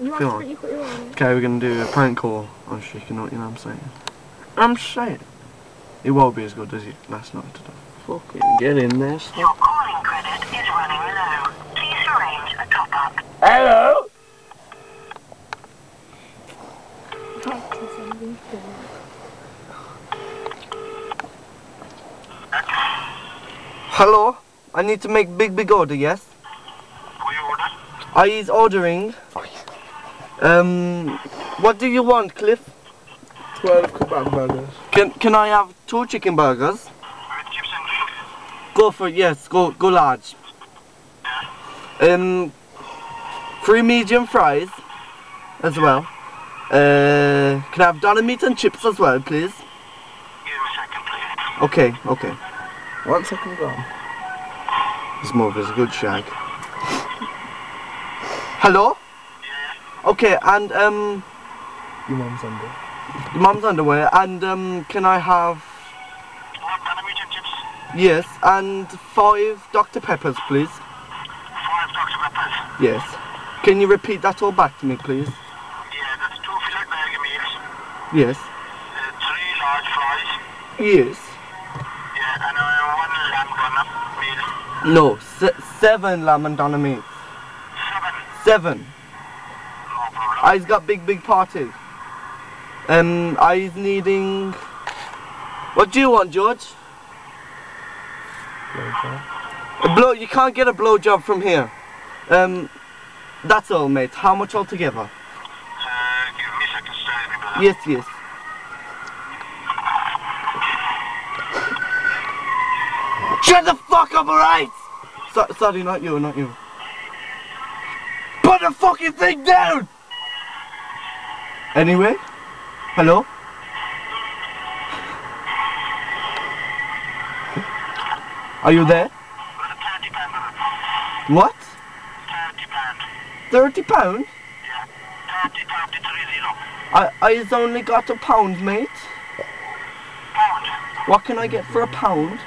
You Come on. Okay, we're gonna do a prank call on Chicken Nut, you know what I'm saying? I'm saying. It won't be as good as it last night today. Fucking get in there, son. Your calling credit is running low. Please arrange a top-up. Hello? Hello? I need to make big order, yes? What you order? I is ordering. What do you want, Cliff? 12 kebab burgers. Can I have 2 chicken burgers? With chips and drink? Go for it, yes, go large. 3 medium fries as well. Can I have doner meat and chips as well, please? Give me a second, please. Okay, okay. 1 second gone. This move is a good shag. Hello? Yeah. Okay, and Your mum's under. your mum's underwear, and can I have, What kind of meat and chips? yes, and 5 Dr. Peppers, please? 5 Dr. Peppers. Yes. Can you repeat that all back to me, please? Yeah, that's 2 fillet burger meals. Yes. 3 large fries. Yes. Yeah, and 1 lamb doner meal. No, 7 lamb and doner meats. 7. No problem. I's got big party. I's needing. What do you want, George? A blow. You can't get a blowjob from here. That's all, mate. How much altogether? Give me a second, stay with me, brother. Yes, yes. Shut the fuck up, alright? Sorry, not you, not you. Put the fucking thing down! Anyway? Hello? Are you there? What? £30? Yeah, 30, I've only got £1, mate. Pound. What can I get for £1?